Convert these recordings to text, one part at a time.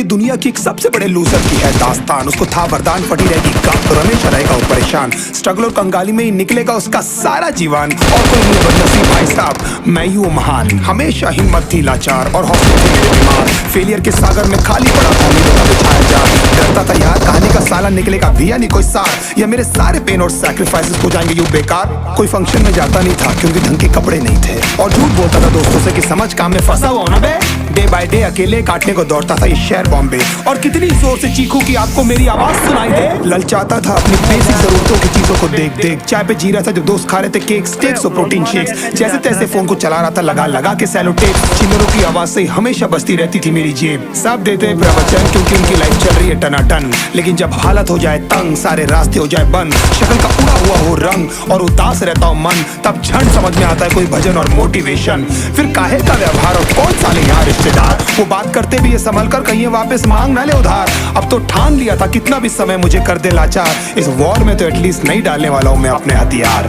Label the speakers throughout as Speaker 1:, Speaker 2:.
Speaker 1: दुनिया की एक सबसे बड़े लूजर की है दास्तान। उसको था वरदान, फटी रहेगी गप, और हमेशा रहेगा वो परेशान। स्ट्रगल और कंगाली में ही निकलेगा उसका सारा जीवन। और कोई नहीं बदनसीब भाई साहब, मैं ही हूँ महान। हमेशा हिम्मत थी लाचार और हौसले थे मेरे बीमार। फेलियर के सागर में खाली पड़ा था उम्मीदों का बिछाया जाल। डरता था यार कहानी का साला निकलेगा भी या नहीं कोई सार, या मेरे सारे पेन और सैक्रिफाइसेस हो जाएंगे यूं बेकार। कोई फंक्शन में जाता नहीं था क्योंकि ढंग के कपड़े नहीं थे, और झूठ बोलता था दोस्तों से कि समझ काम में फंसा हुआ ना बे। डे बाय डे अकेले काटने को दौड़ता था ये शहर बॉम्बे, और कितनी जोर से चीखूं कि आपको मेरी आवाज सुनाई दे। ललचाता था अपनी बेसिक जरूरतों की चीजों को देख देख। चाय पे जी रहा था जब दोस्त खा रहे थे केक, स्टेक्स और प्रोटीन शेक्स। जैसे तैसे फोन को चला रहा था लगा लगा के सैलो टेप। चिल्लरों की आवाज से हमेशा बजती रहती थी मेरी जेब। सब देते प्रवचन क्योंकि उनकी लाइफ चल रही है टनाटन, लेकिन जब हालत हो जाए तंग, सारे रास्ते हो जाए बंद, शक्ल का उड़ा हुआ हो रंग और उदास रहता हो मन, तब क्षण समझ में आता है कोई भजन और मोटिवेशन। फिर काहे का व्यवहार और कौन साले यहाँ रिश्तेदार, वो बात करते भी ये संभल कर कहीं वापस मांग ना ले उधार। अब तो ठान लिया था कितना भी समय मुझे कर दे लाचार, इस वॉर में तो एटलीस्ट नहीं डालने वाला हूँ मैं अपने हथियार।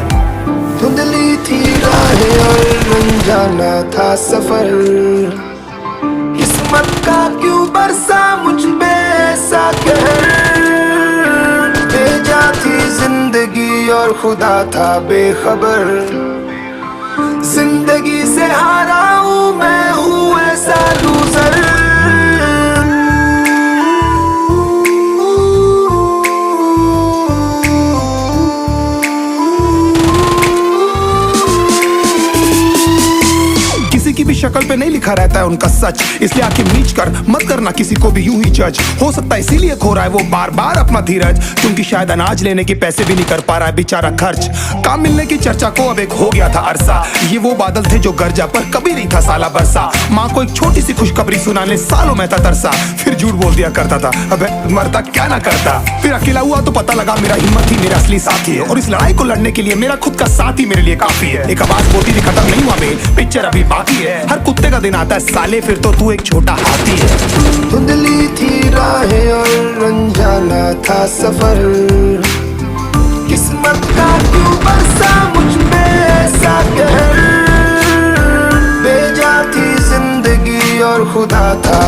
Speaker 2: धुंधली थी राहें और अनजाना था सफर, किस्मत का क्यों बरसा मुझ पे ऐसा कहर। भेजा थी जिंदगी और खुदा था बेखबर, जिंदगी से हारा हूँ मैं, हूँ ऐसा लूजर।
Speaker 1: की भी शक्ल पे नहीं लिखा रहता है उनका सच, इसलिए आके मीच कर मत करना किसी को भी यूं ही जज। हो सकता है इसीलिए खो रहा है वो बार बार अपना धीरज, क्योंकि शायद अनाज लेने के पैसे भी नहीं कर पा रहा है बेचारा खर्च। काम मिलने की चर्चा को अब एक हो गया था अरसा, ये वो बादल थे जो गरजा पर कभी नहीं था साला बरसा। माँ को एक छोटी सी खुशखबरी सुनाने सालों में था तरसा, फिर झूठ बोल दिया करता था अबे मरता क्या ना करता। फिर अकेला हुआ तो पता लगा मेरा हिम्मत ही मेरा असली साथी है, और इस लड़ाई को लड़ने के लिए मेरा खुद का साथ ही मेरे लिए काफी है। एक आवाज बोलती थी खत्म नहीं हुआ बे, पिक्चर अभी बाकी है। हर कुत्ते का दिन आता है साले, फिर तो तू एक छोटा हाथी है।
Speaker 2: धुंधली थी राहें और अनजाना था सफर, किस्मत का क्यों बरसा मुझ पे ऐसा कहर। भेजा थी जिंदगी और खुदा था